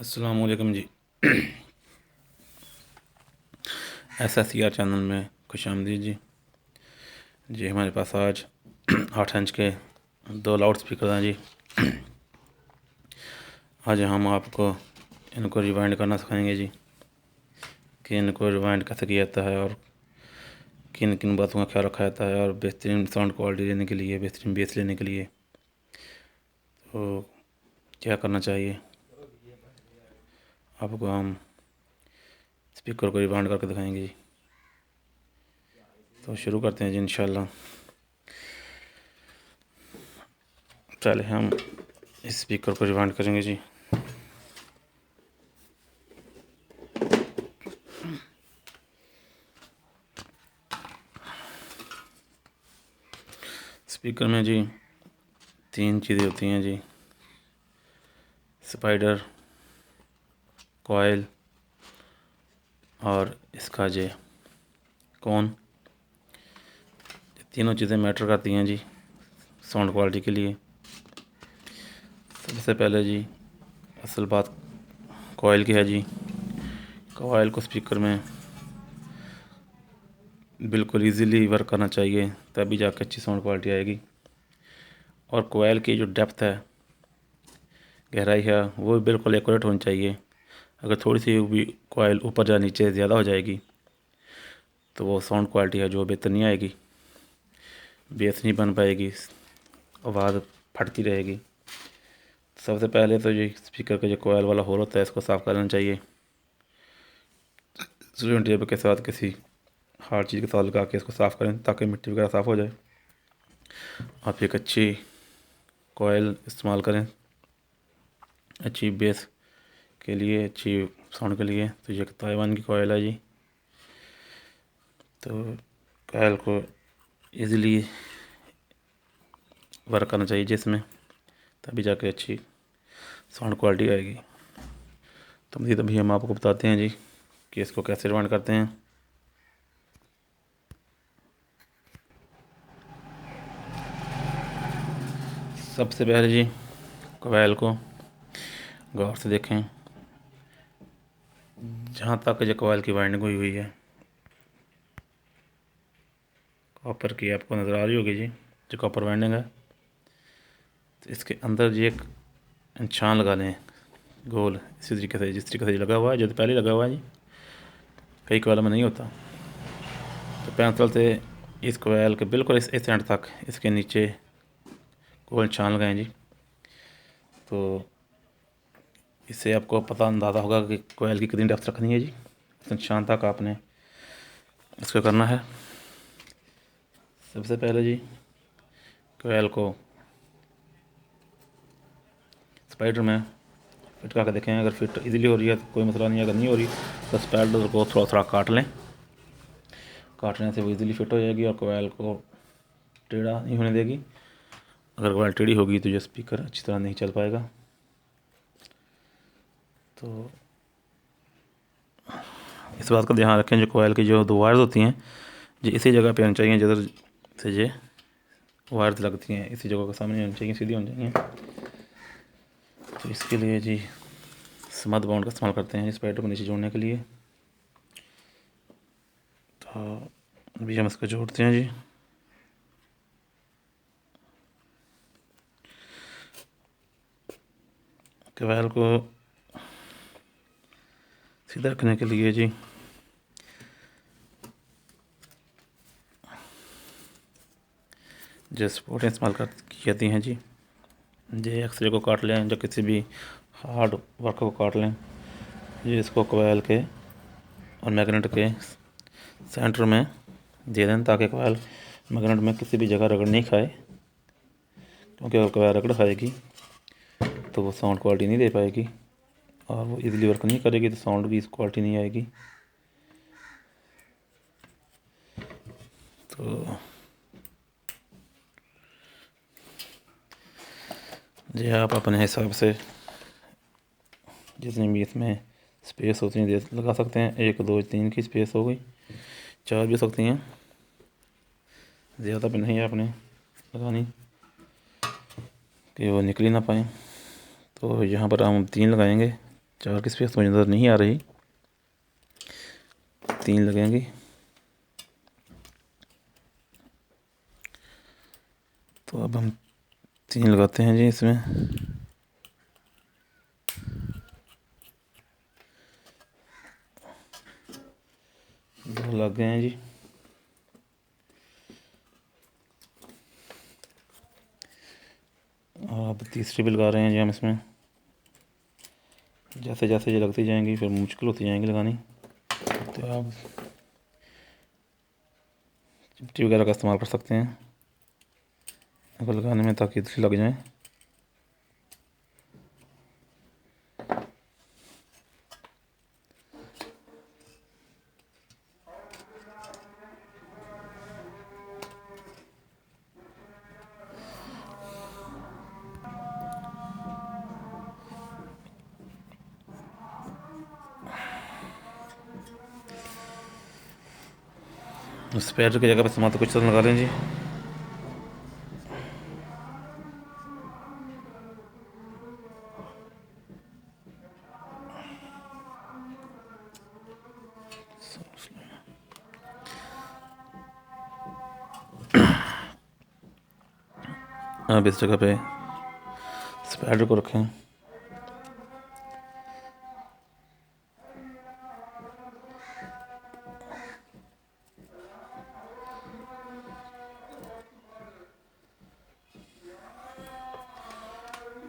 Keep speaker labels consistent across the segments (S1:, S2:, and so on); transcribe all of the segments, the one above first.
S1: अस्सलाम वालेकुम जी। SSCR channel में खुशामदीद जी। हमारे पास आज 8 इंच के 2 लाउड स्पीकर हैं जी। आज हम आपको इनको रिवाइंड करना सिखाएंगे जी कि इनको रिवाइंड कैसे किया जाता है और किन किन बातों का ख्याल रखा जाता है और बेहतरीन साउंड क्वालिटी लेने के लिए, बेहतरीन बेस लेने के लिए तो क्या करना चाहिए। आपको हम स्पीकर को रिवाइंड करके दिखाएंगे जी। तो शुरू करते हैं जी इंशाल्लाह। पहले हम इस स्पीकर को रिवाइंड करेंगे जी। स्पीकर में जी 3 चीज़ें होती हैं जी: स्पाइडर, कॉइल और इसका जे कौन। तीनों चीज़ें मैटर करती हैं जी साउंड क्वालिटी के लिए। सबसे पहले जी असल बात कॉइल की है जी। कॉइल को स्पीकर में बिल्कुल इजीली वर्क करना चाहिए, तभी जाकर अच्छी साउंड क्वालिटी आएगी। और कॉइल की जो डेप्थ है, गहराई है, वो भी बिल्कुल एक्यूरेट होनी चाहिए। अगर थोड़ी सी भी कॉइल ऊपर या नीचे ज़्यादा हो जाएगी तो वो साउंड क्वालिटी है जो बेहतर नहीं आएगी, बेस नहीं बन पाएगी, आवाज़ फटती रहेगी। सबसे पहले तो ये स्पीकर का जो कॉइल वाला होल होता है इसको साफ़ कर लेना चाहिए। स्टूडेंट टेप के साथ किसी हार्ड चीज़ के साथ लगा के इसको साफ़ करें ताकि मिट्टी वगैरह साफ़ हो जाए। आप एक अच्छी कॉइल इस्तेमाल करें अच्छी बेस के लिए, अच्छी साउंड के लिए। तो ये ताइवान की कॉइल है जी। तो कॉइल को इजीली वर्क करना चाहिए जिसमें, तभी जाके अच्छी साउंड क्वालिटी आएगी। तो मज़ीद अभी हम आपको बताते हैं जी कि इसको कैसे रिवाइंड करते हैं। सबसे पहले जी कॉइल को गौर से देखें, जहाँ तक जो कॉइल की वाइंडिंग हुई है कॉपर की आपको नज़र आ रही होगी जी, जो कॉपर वाइंडिंग है। तो इसके अंदर जी एक निशान लगा लें गोल, इसी तरीके से जिस तरीके से लगा हुआ है, जो पहले लगा हुआ है जी, कई कॉइल में नहीं होता। तो पेंसिल से इस कॉइल के बिल्कुल इस एंड तक इसके नीचे गोल निशान लगाएं जी। तो इससे आपको पता अंदाज़ा होगा कि कॉइल की कितनी डेप्थ रखनी है जी। इस निशान तक आपने इसको करना है। सबसे पहले जी कॉइल को स्पाइडर में फिट करके देखें। अगर फिट इजीली हो रही है तो कोई मसला नहीं है, अगर नहीं हो रही तो स्पाइडर को थोड़ा थोड़ा काट लें। काटने से वो इजीली फिट हो जाएगी और कॉइल को टेढ़ा नहीं होने देगी। अगर कॉइल टेढ़ी होगी तो ये स्पीकर अच्छी तरह नहीं चल पाएगा। तो इस बात का ध्यान रखें, जो कॉइल की जो 2 वायर्स होती हैं जो इसी जगह पे होनी चाहिए, जिधर से ये वायर्स लगती हैं इसी जगह के सामने होनी चाहिए, सीधी होनी चाहिए। तो इसके लिए जी स्मथ बाउंड का इस्तेमाल करते हैं इस स्पाइडर को नीचे जोड़ने के लिए। तो अभी हम इसको जोड़ते हैं जी। कॉइल को सीधा रखने के लिए जी जो सपोर्ट इस्तेमाल कर की जाती हैं जी, ये एक्सरे को काट लें, जो किसी भी हार्ड वर्क को काट लें। ये इसको कॉइल के और मैग्नेट के सेंटर में दे दें ताकि कॉइल मैग्नेट में किसी भी जगह रगड़ नहीं खाए, क्योंकि अगर कॉइल रगड़ खाएगी तो वो साउंड क्वालिटी नहीं दे पाएगी और वो इजीली वर्क नहीं करेगी, तो साउंड की क्वालिटी नहीं आएगी। तो जी आप अपने हिसाब से जितनी भी इसमें स्पेस होती है लगा सकते हैं। 1 2 3 की स्पेस हो गई, 4 भी हो सकती हैं, ज़्यादा भी नहीं आपने लगानी कि वो निकल ही ना पाए। तो यहाँ पर हम 3 लगाएंगे 4 की स्पेस मुझे नज़र नहीं आ रही, 3 लगेंगी। तो अब हम 3 लगाते हैं जी इसमें। 2 लग गए हैं जी। और अब तीसरी भी लगा रहे हैं जी हम इसमें। जैसे जैसे ये लगती जाएंगी फिर मुश्किल होती जाएंगी लगानी। तो आप चिमटी वगैरह का इस्तेमाल कर सकते हैं अगर लगाने में, ताकि इधर लग जाए। स्पेयर की जगह पर इस्तेमाल तो कुछ तो लगा लें जी। अब इस जगह पे स्पेयर को रखें।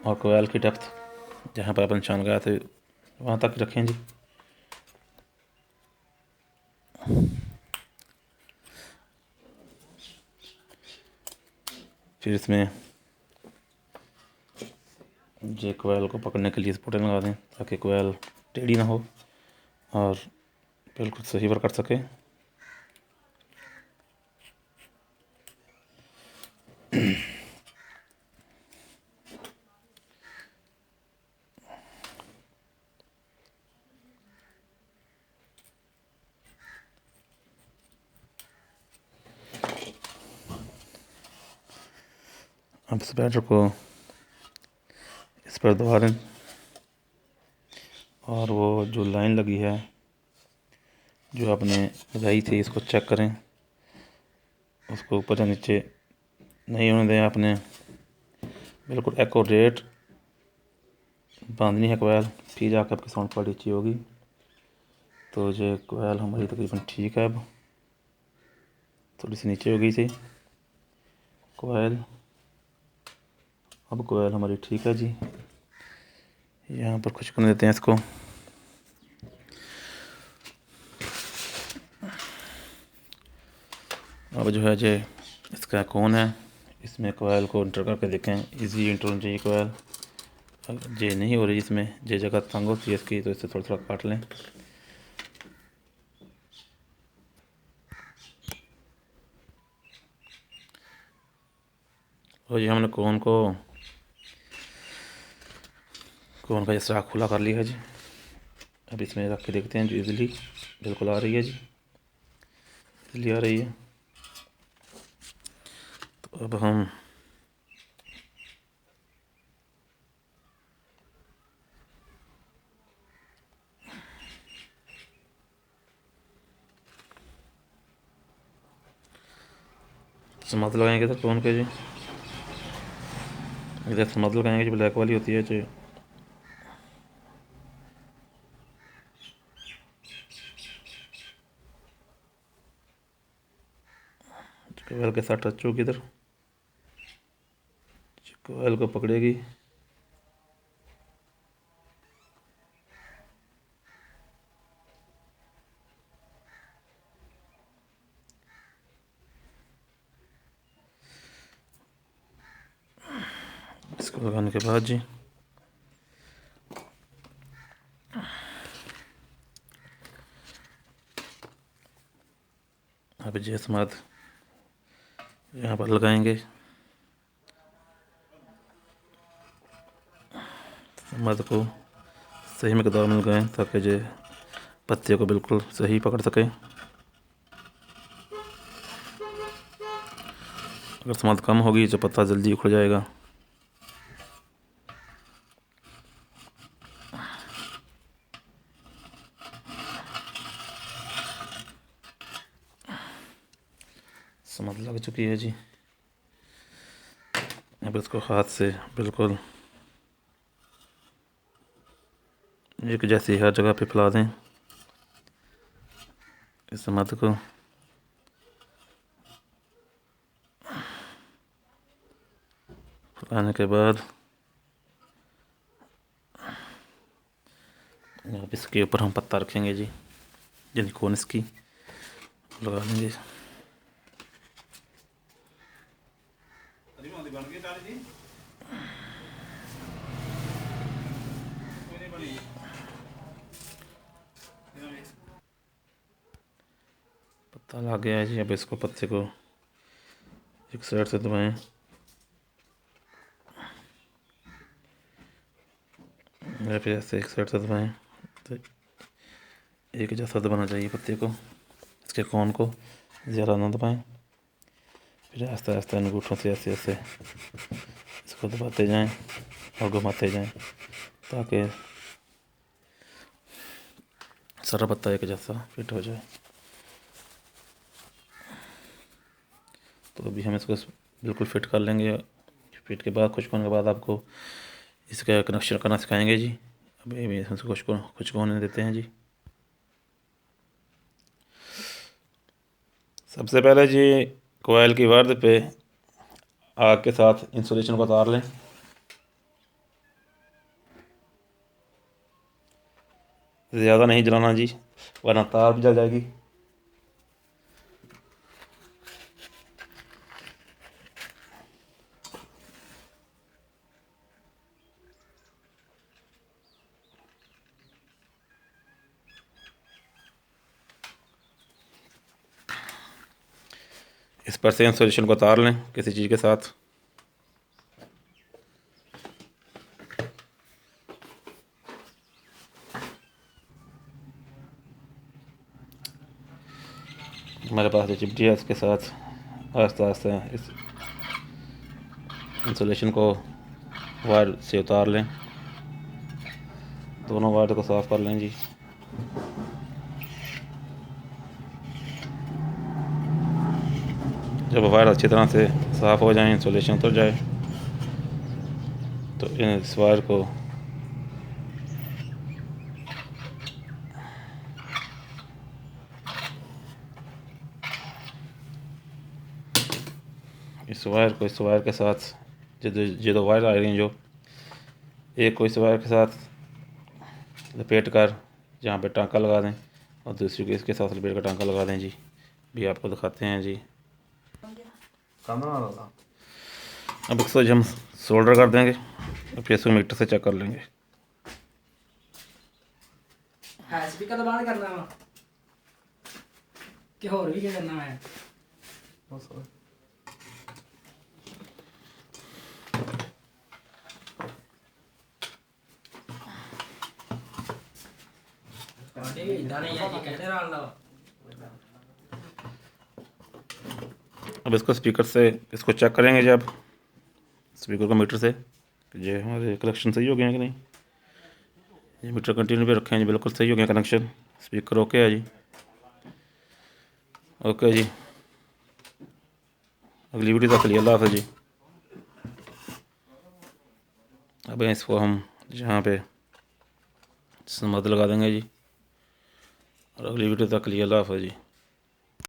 S1: और कोयल की डेप्थ जहाँ पर अपन निशान लगाया थे वहाँ तक रखें जी। फिर इसमें ये कोयल को पकड़ने के लिए स्पोर्टें लगा दें, ताकि कोयल टेढ़ी ना हो और बिल्कुल सही वर्क कर सके। अब स्पेयर को इस पर दबा दें और वो जो लाइन लगी है जो आपने लगाई थी इसको चेक करें, उसको ऊपर या नीचे नहीं होने दें। आपने बिल्कुल एक्यूरेट बांधनी है कोयल, फिर जाकर आपकी साउंड क्वालिटी अच्छी होगी। तो ये कोयल हमारी तकरीबन ठीक है। अब थोड़ी सी नीचे हो गई थी कोयल, अब कोयल हमारी ठीक है जी। यहाँ पर खुश करने देते हैं इसको। अब जो है जे इसका कौन है, इसमें कोयल को इंटर करके देखें। इजी इंटर होनी चाहिए कोयल। अगर ये नहीं हो रही, इसमें जे जगह तंग होती है इसकी, तो इससे थोड़ा थोड़ा काट लें। और ये हमने कोन का जैसा खुला कर लिया है जी। अब इसमें रख के देखते हैं जो इजीली बिल्कुल आ रही है जी, इजीली आ रही है। तो अब हम समाध लगाएंगे इधर कोन के जी, इधर समाध लगाएंगे जो ब्लैक वाली होती है जो कोयल के साथ टच होगी। इधर कोयल को पकड़ेगी, इसको लगाने के बाद जी अब ये समाध यहाँ पर लगाएंगे। समाध को सही मकदार में लगाएं ताकि ये पत्ते को बिल्कुल सही पकड़ सके। अगर समाध कम होगी तो पत्ता जल्दी उखड़ जाएगा। समझ लग चुकी है जी। अब इसको हाथ से बिल्कुल एक जैसी हर जगह पे फैला दें इस मध को। फैलाने के बाद अब इसके ऊपर हम पत्ता रखेंगे जी, यानी कौन इसकी लगा लेंगे। पत्ता लग गया है जी। अब इसको पत्ते को एक साइड से दबाएं, या फिर ऐसे एक साइड से दबाएं तो एक जैसा दबाना चाहिए पत्ते को। इसके कोन को ज़्यादा ना दबाएं। फिर आस्ते आस्ते अंगूठों से ऐसे ऐसे इसको दबाते जाएं और घुमाते जाएं ताकि सारा पत्ता एक जैसा फिट हो जाए। तो अभी हम इसको बिल्कुल फिट कर लेंगे। फिट के बाद खुश्क होने के बाद आपको इसका कनेक्शन करना सिखाएंगे जी। अभी इसको खुश्क होने देते हैं जी। सबसे पहले जी कोयल की वर्द पे आग के साथ इंसुलेशन को उतार लें। ज़्यादा नहीं जलाना जी, वरना तार भी जल जाएगी। इस पर से इंसुलेशन को उतार लें किसी चीज़ के साथ। हमारे पास जो चिमटी है उसके साथ आस्ते आस्ते इस इंसुलेशन को वायर से उतार लें। दोनों वायर को साफ़ कर लें जी। जब वायर अच्छी तरह से साफ़ हो जाए, इंसुलेशन उतर जाए, तो इस वायर को इस वायर के साथ जो वायर आ रही हैं, जो एक को इस वायर के साथ लपेट कर जहाँ पे टांका लगा दें और दूसरी को इसके साथ लपेट कर टांका लगा दें जी। भी आपको दिखाते हैं जी। अब इसको हम सोल्डर कर देंगे और फिर इसको मीटर से चेक कर लेंगे।
S2: स्पीकर तो बंद करना है कि और भी क्या करना है?
S1: अब इसको स्पीकर से इसको चेक करेंगे जब स्पीकर को मीटर से कि ये हमारे कनेक्शन सही हो गए हैं कि नहीं। ये मीटर कंटिन्यू पे रखे हैं जी, बिल्कुल सही हो गया कनेक्शन। स्पीकर ओके है जी। ओके जी, अगली वीडियो तक के लिए अल्लाह हाफ़िज़ जी। अब इसको हम यहाँ पे मद लगा देंगे जी, और अगली वीडियो तक के लिए अल्लाह हाफ़िज़ जी।